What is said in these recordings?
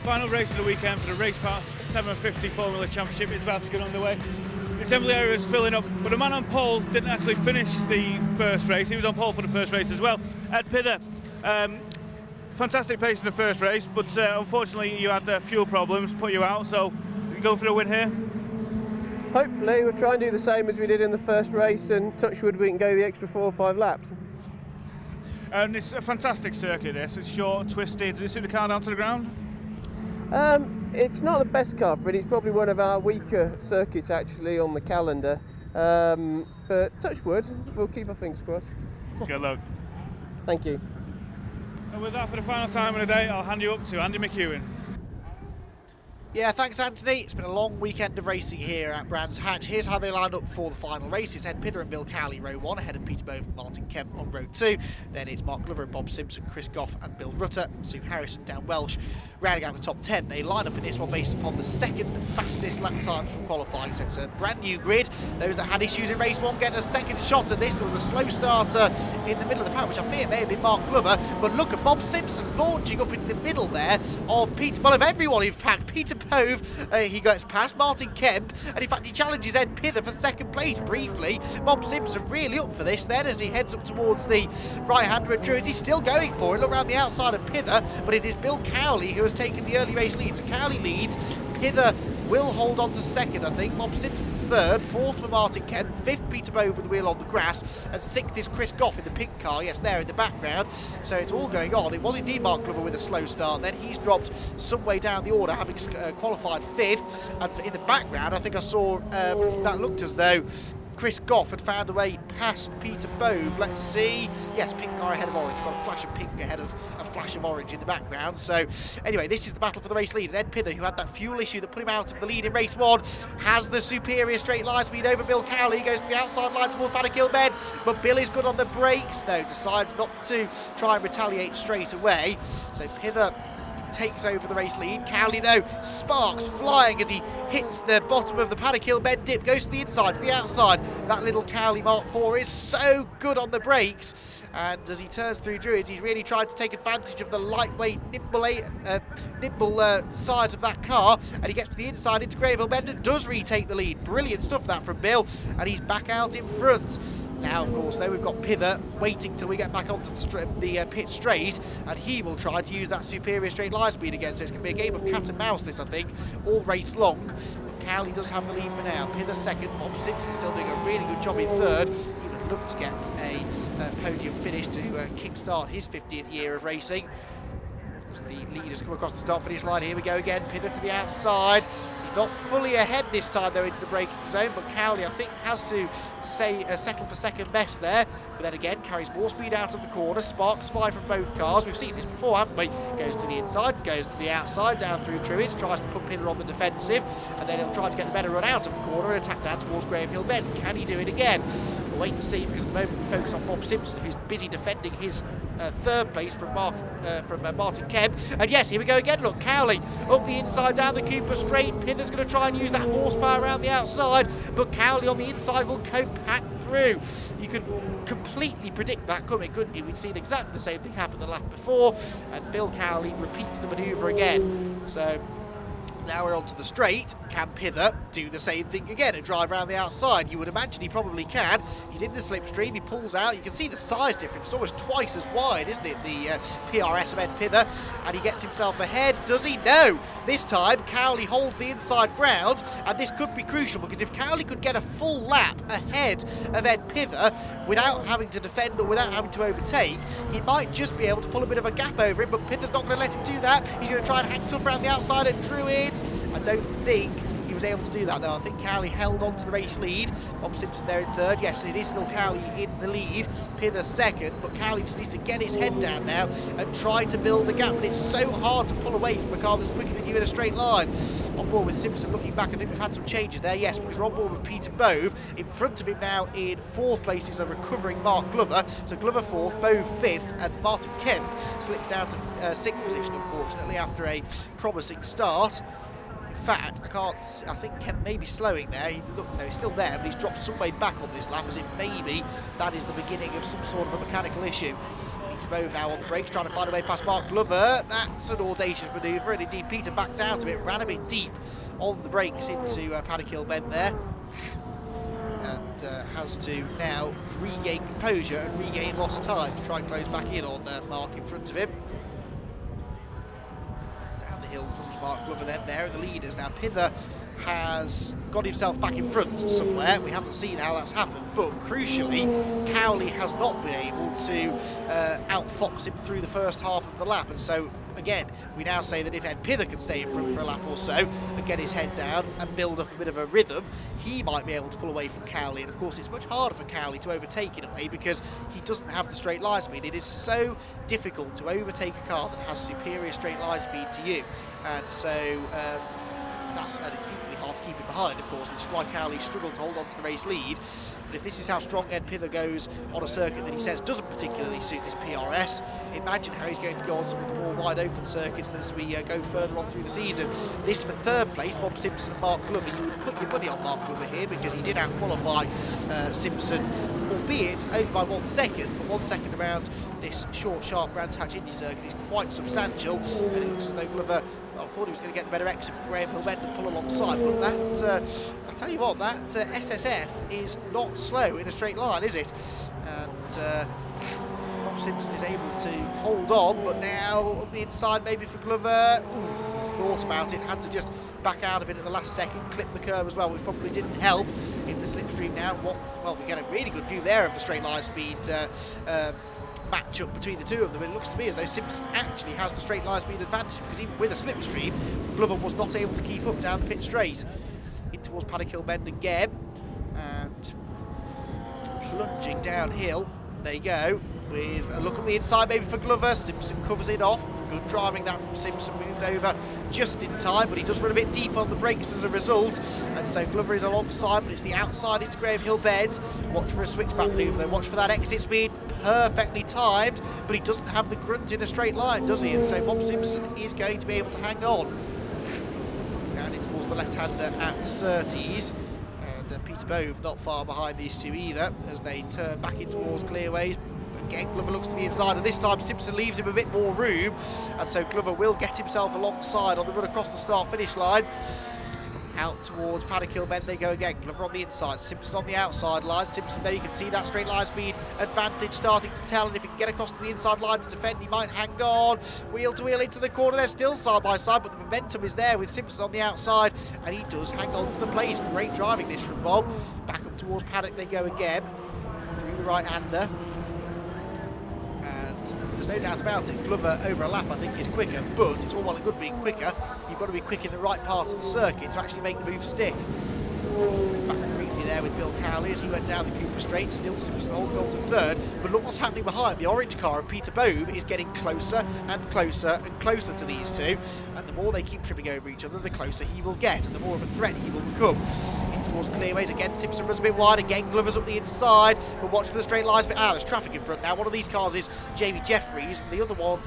Final race of the weekend for the Raceparts 750 Formula Championship is about to get underway. The assembly area is filling up, but the man on pole didn't actually finish the first race. He was on pole for the first race as well. Ed Pither, fantastic pace in the first race, but unfortunately you had fuel problems, put you out, so you go for the win here? Hopefully we'll try and do the same as we did in the first race, and touch wood we can go the extra 4 or 5 laps. And it's a fantastic circuit this, it's short, twisted. Does it suit the car down to the ground? It's not the best car for it, it's probably one of our weaker circuits actually on the calendar, but touch wood, we'll keep our fingers crossed. Good luck. Thank you. So with that, for the final time of the day, I'll hand you up to Andy McEwen. Yeah, thanks Anthony. It's been a long weekend of racing here at Brands Hatch. Here's how they lined up for the final race. It's Ed Pither and Bill Cowley, row 1, ahead of Peter Bove and Martin Kemp on row 2. Then it's Mark Glover and Bob Simpson, Chris Goff and Bill Rutter, Sue Harrison, Dan Welsh, rounding out the top 10. They line up in this one based upon the second fastest lap times from qualifying, so it's a brand new grid. Those that had issues in race 1 get a second shot at this. There was a slow starter in the middle of the pack, which I fear may have been Mark Glover, but look at Bob Simpson launching up in the middle there of Peter, well, of everyone in fact. Peter Bove, he goes past Martin Kemp, and in fact he challenges Ed Pither for second place briefly. Bob Simpson really up for this then as he heads up towards the right-hander at Druids. He's still going for it, look around the outside of Pither, but it is Bill Cowley who has taken the early race lead. So Cowley leads, Pither will hold on to second, I think. Bob Simpson third, fourth for Martin Kemp, fifth Peter Bove with the wheel on the grass, and sixth is Chris Goff in the pink car, yes, there in the background. So it's all going on. It was indeed Mark Glover with a slow start, then he's dropped some way down the order, having qualified fifth, and in the background I think I saw that looked as though Chris Goff had found a way past Peter Bove. Let's see. Yes, pink car ahead of orange. Got a flash of pink ahead of a flash of orange in the background. So anyway, this is the battle for the race lead. And Ed Pither, who had that fuel issue that put him out of the lead in race 1, has the superior straight line speed over Bill Cowley. He goes to the outside line towards Paddock Bend, but Bill is good on the brakes. No, decides not to try and retaliate straight away. So Pither takes over the race lead. Cowley though, sparks flying as he hits the bottom of the Paddock Hill Bend dip, goes to the inside, to the outside. That little Cowley Mark IV is so good on the brakes, and as he turns through Druids, he's really tried to take advantage of the lightweight, nimble size of that car, and he gets to the inside into Greyville Bend and does retake the lead. Brilliant stuff that from Bill, and he's back out in front. Now, of course, though, we've got Pither waiting till we get back onto the pit straight, and he will try to use that superior straight line speed again. So it's going to be a game of cat and mouse, this, I think, all race long. But Cowley does have the lead for now. Pither second, Bob Simpson still doing a really good job in third. He would love to get a podium finish to kick-start his 50th year of racing. As the leaders come across the start-finish line, here we go again. Pither to the outside. He's not fully ahead this time though into the braking zone, but Cowley I think has to settle for second best there. But then again carries more speed out of the corner. Sparks fly from both cars. We've seen this before, haven't we? Goes to the inside, goes to the outside, down through Druids, tries to put Pither on the defensive, and then he'll try to get the better run out of the corner and attack down towards Graham Hill Bend. Can he do it again? We'll wait and see, because at the moment we focus on Bob Simpson, who's busy defending his third place from Martin Kemp. And yes, here we go again. Look, Cowley up the inside down the Cooper straight. Pither's going to try and use that horsepower around the outside, but Cowley on the inside will compact through. You could completely predict that coming, couldn't you? We'd seen exactly the same thing happen the lap before, and Bill Cowley repeats the manoeuvre again. So now we're onto the straight. Can Pither do the same thing again and drive around the outside? You would imagine he probably can. He's in the slipstream, he pulls out. You can see the size difference. It's almost twice as wide, isn't it? The PRS of Ed Pither, and he gets himself ahead. Does he? No! This time, Cowley holds the inside ground, and this could be crucial, because if Cowley could get a full lap ahead of Ed Pither without having to defend or without having to overtake, he might just be able to pull a bit of a gap over him, but Pither's not going to let him do that. He's going to try and hang tough around the outside at Druids. I don't think he was able to do that though. I think Cowley held on to the race lead. Bob Simpson there in third. Yes, it is still Cowley in the lead. Pither second, but Cowley just needs to get his head down now and try to build a gap. But it's so hard to pull away from a car that's quicker than you in a straight line. On board with Simpson. Looking back, I think we've had some changes there. Yes, because we're on board with Peter Bove. In front of him now in fourth place is a recovering Mark Glover. So Glover fourth, Bove fifth, and Martin Kemp slips down to sixth position, unfortunately, after a promising start. In fact, I think Kemp may be slowing there. No, he's still there, but he's dropped some way back on this lap, as if maybe that is the beginning of some sort of a mechanical issue. Peter Bove now on the brakes, trying to find a way past Mark Glover. That's an audacious manoeuvre, and indeed Peter backed out of it, ran a bit deep on the brakes into Paddock Hill Bend there, and has to now regain composure and regain lost time to try and close back in on Mark in front of him. Down the hill comes Mark Glover then there, and the leaders now. Pither has got himself back in front somewhere. We haven't seen how that's happened, but crucially, Cowley has not been able to outfox him through the first half of the lap, and so again, we now say that if Ed Pither can stay in front for a lap or so and get his head down and build up a bit of a rhythm, he might be able to pull away from Cowley. And of course, it's much harder for Cowley to overtake in a way because he doesn't have the straight line speed. It is so difficult to overtake a car that has superior straight line speed to you, and so and it's equally hard to keep it behind, of course, which is why Cowley struggled to hold on to the race lead. But if this is how strong Ed Pither goes on a circuit that he says doesn't particularly suit this PRS, imagine how he's going to go on some of the more wide open circuits as we go further on through the season. This for third place, Bob Simpson and Mark Glover. You would put your money on Mark Glover here because he did out-qualify Simpson, albeit only by 1 second, but 1 second around this short, sharp Brands Hatch Indy circuit is quite substantial, and it looks as though Glover, well, I thought he was going to get the better exit from Graham Hill Bend and pull alongside, but that, I'll tell you what, that SSF is not slow in a straight line, is it? And Bob Simpson is able to hold on, but now on the inside maybe for Glover. Thought about it, had to just back out of it at the last second, clip the curve as well, which probably didn't help in the slipstream now. Well, we get a really good view there of the straight line speed match up between the two of them. It looks to me as though Simpson actually has the straight line speed advantage, because even with a slipstream, Glover was not able to keep up down the pit straight. In towards Paddock Hill Bend again, and plunging downhill. There you go, with a look at the inside maybe for Glover. Simpson covers it off. Good driving that from Simpson, moved over just in time, but he does run a bit deep on the brakes as a result, and so Glover is alongside, but it's the outside into Graham Hill Bend. Watch for a switchback manoeuvre though, watch for that exit speed, perfectly timed, but he doesn't have the grunt in a straight line, does he? And so Bob Simpson is going to be able to hang on. Down in towards the left-hander at Surtees, and Peter Bove not far behind these two either, as they turn back in towards Clearways. Again, Glover looks to the inside, and this time Simpson leaves him a bit more room, and so Glover will get himself alongside on the run across the start-finish line. Out towards Paddock Hill Bend they go again. Glover on the inside, Simpson on the outside line. Simpson there, you can see that straight line speed advantage starting to tell, and if he can get across to the inside line to defend, he might hang on. Wheel to wheel into the corner, they're still side by side, but the momentum is there with Simpson on the outside, and he does hang on to the place. Great driving this from Bob. Back up towards Paddock they go again, through the right-hander. There's no doubt about it, Glover over a lap I think is quicker, but it's all well and good being quicker. You've got to be quick in the right parts of the circuit to actually make the move stick. Back briefly there with Bill Cowley as he went down the Cooper Straight, still Simpson holding on to third, but look what's happening behind. The orange car of Peter Bove is getting closer and closer and closer to these two, and the more they keep tripping over each other, the closer he will get, and the more of a threat he will become. Towards Clearways again, Simpson runs a bit wide again, Glover's up the inside, but watch for the straight lines. But there's traffic in front now. One of these cars is Jamie Jeffries, and the other one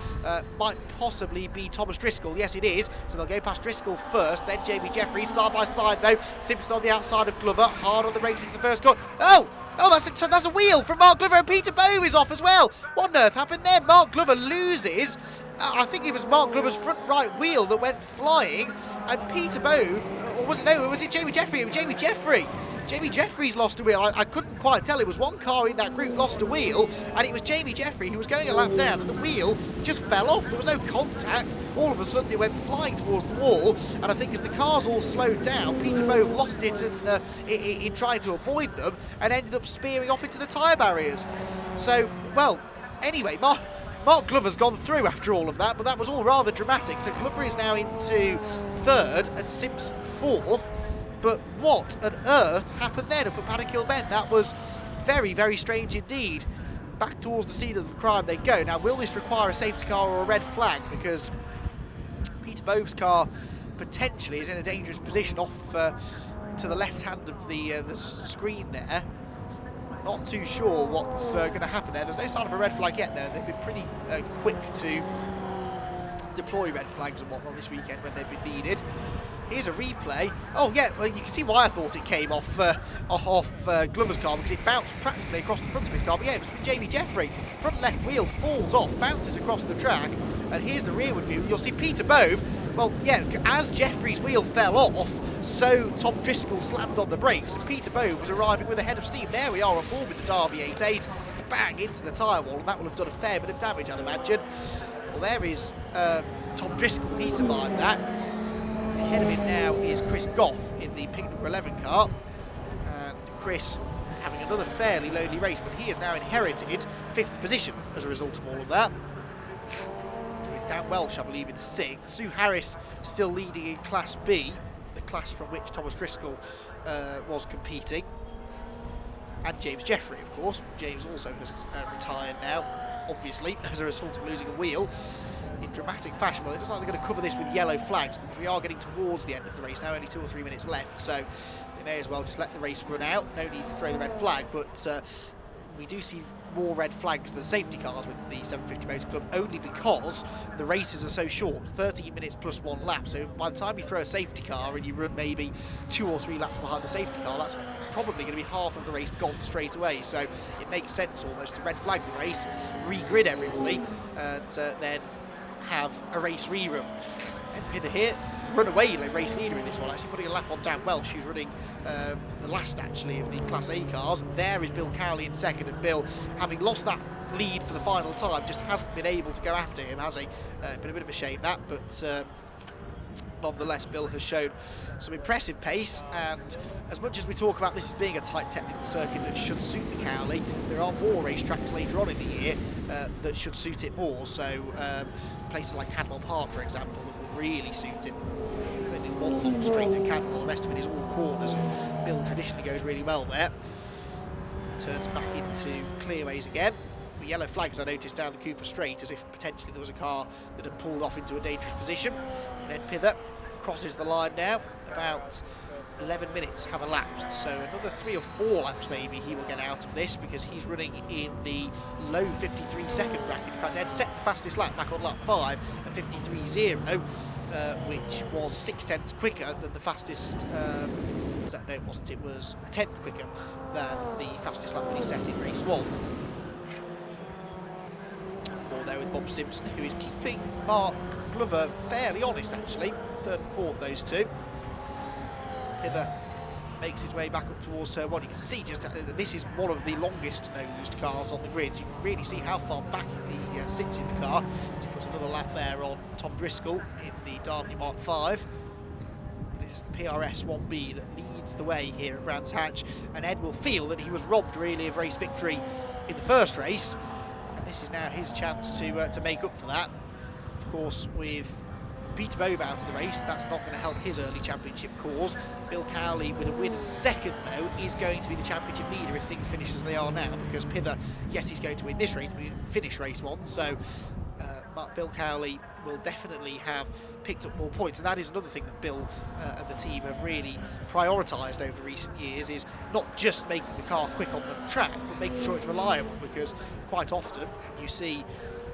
might possibly be Thomas Driscoll. Yes, it is. So they'll go past Driscoll first, then Jamie Jeffries side by side though. Simpson on the outside of Glover, hard on the brakes into the first corner. Oh, that's a wheel from Mark Glover, and Peter Bove is off as well. What on earth happened there? Mark Glover loses. I think it was Mark Glover's front right wheel that went flying, and Peter Bove, or was it, no, was it Jamie Jeffrey? It was Jamie Jeffrey. Jamie Jeffries lost a wheel. I couldn't quite tell. It was one car in that group lost a wheel, and it was Jamie Jeffrey who was going a lap down, and the wheel just fell off. There was no contact. All of a sudden it went flying towards the wall, and I think as the cars all slowed down, Peter Bove lost it in trying to avoid them, and ended up spearing off into the tyre barriers. So, well, anyway, Mark Glover's gone through after all of that, but that was all rather dramatic. So Glover is now into third and Simpson fourth. But what on earth happened then up at Paddock Hill Bend? That was very, very strange indeed. Back towards the scene of the crime they go. Now, will this require a safety car or a red flag? Because Peter Bove's car potentially is in a dangerous position off to the left hand of the screen there. Not too sure what's going to happen there. There's no sign of a red flag yet though. They've been pretty quick to deploy red flags and whatnot this weekend when they've been needed. Here's a replay. Oh yeah, well you can see why I thought it came off Glover's car, because it bounced practically across the front of his car. But yeah, it was from Jamie Jeffrey. Front left wheel falls off, bounces across the track, and here's the rearward view. You'll see Peter Bove. Well, yeah, as Jeffrey's wheel fell off, so Tom Driscoll slammed on the brakes, and Peter Bove was arriving with a head of steam. There we are on board with the Derby 8.8, bang into the tyre wall, and that will have done a fair bit of damage, I'd imagine. Well, there is Tom Driscoll. He survived that. Ahead of him now is Chris Goff in the pink number 11 car, and Chris having another fairly lonely race, but he has now inherited 5th position as a result of all of that. With Dan Welsh, I believe, in 6th. Sue Harris still leading in Class B, the class from which Thomas Driscoll was competing, and James Jeffrey, of course. James also has retired now, obviously, as a result of losing a wheel in dramatic fashion. Well, it looks like they're going to cover this with yellow flags, because we are getting towards the end of the race now, only 2 or 3 minutes left, so they may as well just let the race run out. No need to throw the red flag, but we do see more red flags than safety cars with the 750 Motor Club, only because the races are so short, 13 minutes plus 1 lap. So by the time you throw a safety car and you run maybe 2 or 3 laps behind the safety car, that's probably going to be half of the race gone straight away. So it makes sense almost to red flag the race, re-grid everybody, and then have a race rerun. And Pither here, runaway race leader in this one, actually putting a lap on Dan Welsh, who's running the last actually of the Class A cars. There is Bill Cowley in 2nd, and Bill, having lost that lead for the final time, just hasn't been able to go after him, has he? Been a bit of a shame that, but nonetheless Bill has shown some impressive pace, and as much as we talk about this as being a tight technical circuit that should suit the Cowley, there are more racetracks later on in the year that should suit it more. So places like Cadwell Park, for example, that will really suit it. There's only one long straight at Cadwell, the rest of it is all corners, and Bill traditionally goes really well there. Turns back into clearways again. The yellow flags I noticed down the Cooper Straight, as if potentially there was a car that had pulled off into a dangerous position. And Ed Pither crosses the line now. About 11 minutes have elapsed, so another 3 or 4 laps maybe he will get out of this, because he's running in the low 53 second bracket. In fact, Ed set the fastest lap back on lap 5 at 53.0, which was 6/10 quicker than the fastest. No, it wasn't. It was a 10th quicker than the fastest lap that he set in race 1. More there with Bob Simpson, who is keeping Mark Glover fairly honest actually. 3rd and 4th, those two. Pither makes his way back up towards turn 1. You can see just this is one of the longest nosed cars on the grid. You can really see how far back he sits in the car. He puts another lap there on Tom Driscoll in the Derby Mark 5. This is the PRS 1B that leads the way here at Brands Hatch, and Ed will feel that he was robbed really of race victory in the first race, and this is now his chance to make up for that. Of course, with Peter Bove out of the race, that's not going to help his early championship cause. Bill Cowley with a win in 2nd though is going to be the championship leader if things finish as they are now, because Pither, yes, he's going to win this race, but he didn't finish race 1, so Bill Cowley will definitely have picked up more points, and that is another thing that Bill and the team have really prioritised over recent years, is not just making the car quick on the track, but making sure it's reliable, because quite often you see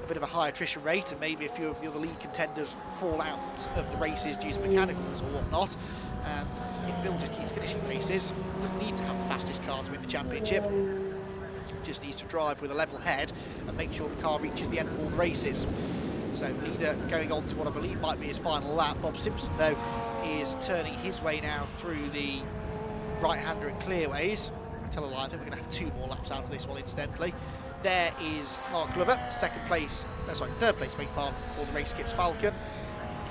a bit of a high attrition rate, and maybe a few of the other lead contenders fall out of the races due to mechanicals or whatnot, and if Bill just keeps finishing races, doesn't need to have the fastest car to win the championship, just needs to drive with a level head and make sure the car reaches the end of all the races. So leader going on to what I believe might be his final lap. Bob Simpson though is turning his way now through the right-hander at clearways. I tell a lie, I think we're going to have 2 more laps out of this one incidentally. There is Mark Glover, third place, beg your pardon, for the Race Kits Falcon.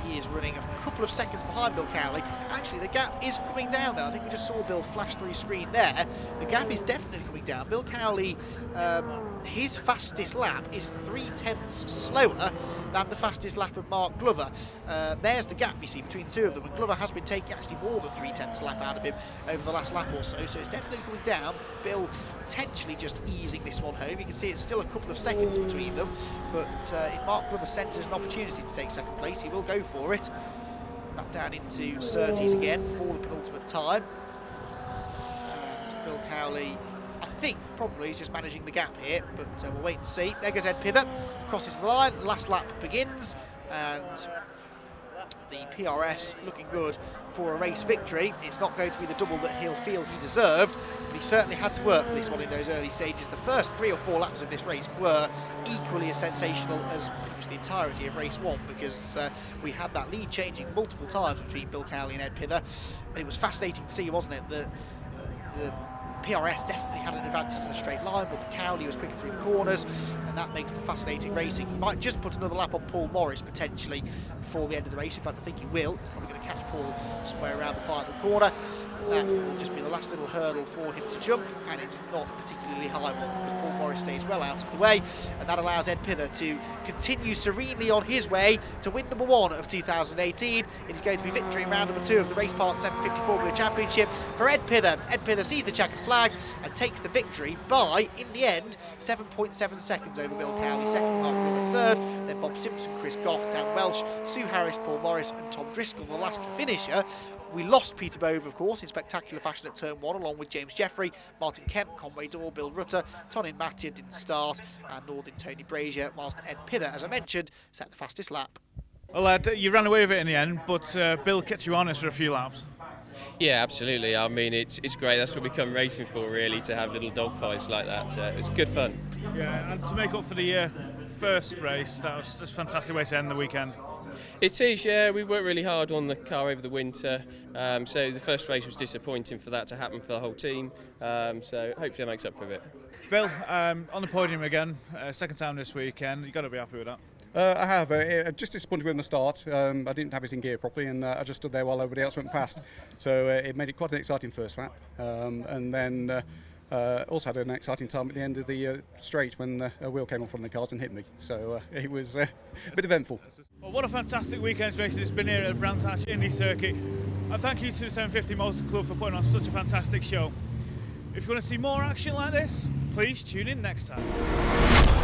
He is running a couple of seconds behind Bill Cowley. Actually, the gap is coming down though. I think we just saw Bill flash through screen there. The gap is definitely coming down. Bill Cowley, his fastest lap is 3/10 slower than the fastest lap of Mark Glover. There's the gap you see between the two of them, and Glover has been taking actually more than 3/10 lap out of him over the last lap or so, so it's definitely coming down. Bill potentially just easing this one home. You can see it's still a couple of seconds between them, but if Mark Glover senses an opportunity to take 2nd place, he will go for it. Back down into Surtees again for the penultimate time, and Bill Cowley, I think, probably is just managing the gap here, but we'll wait and see. There goes Ed Pither, crosses the line, last lap begins, and the PRS looking good for a race victory. It's not going to be the double that he'll feel he deserved, but he certainly had to work for this one in those early stages. The first 3 or 4 laps of this race were equally as sensational as pretty much the entirety of race 1, because we had that lead changing multiple times between Bill Cowley and Ed Pither, and it was fascinating to see, wasn't it, that the PRS definitely had an advantage in a straight line, but the Cowley was quicker through the corners, and that makes the fascinating racing. He might just put another lap on Paul Morris potentially before the end of the race. In fact, I think he will. He's probably going to catch Paul somewhere around the final corner. That will just be the last little hurdle for him to jump, and it's not a particularly high one because Paul Morris stays well out of the way, and that allows Ed Pither to continue serenely on his way to win number 1 of 2018. It is going to be victory in round number 2 of the Raceparts 750 Formula Championship for Ed Pither. Ed Pither sees the checkered flag and takes the victory by, in the end, 7.7 seconds over Bill Cowley. Second, Mark River third, then Bob Simpson, Chris Goff, Dan Welsh, Sue Harris, Paul Morris and Tom Driscoll, the last finisher. We lost Peter Bove, of course, in spectacular fashion at turn 1, along with James Jeffrey, Martin Kemp, Conway Dorr, Bill Rutter. Tonin Mattia didn't start, and nor did Tony Brazier, whilst Ed Pither, as I mentioned, set the fastest lap. Well, Ed, you ran away with it in the end, but Bill kept you honest for a few laps. Yeah, absolutely. I mean, it's great. That's what we come racing for, really, to have little dogfights like that. So it was good fun. Yeah, and to make up for the first race, that was just a fantastic way to end the weekend. It is, yeah. We worked really hard on the car over the winter, so the first race was disappointing for that to happen for the whole team, so hopefully that makes up for it. Bill, on the podium again, second time this weekend, you've got to be happy with that. I have. Just disappointed with the start. I didn't have it in gear properly, and I just stood there while everybody else went past. So it made it quite an exciting first lap, and then also had an exciting time at the end of the straight when a wheel came off one of the cars and hit me. So it was a bit eventful. Well, what a fantastic weekend's racing it's been here at Brands Hatch Indy Circuit. And thank you to the 750 Motor Club for putting on such a fantastic show. If you want to see more action like this, please tune in next time.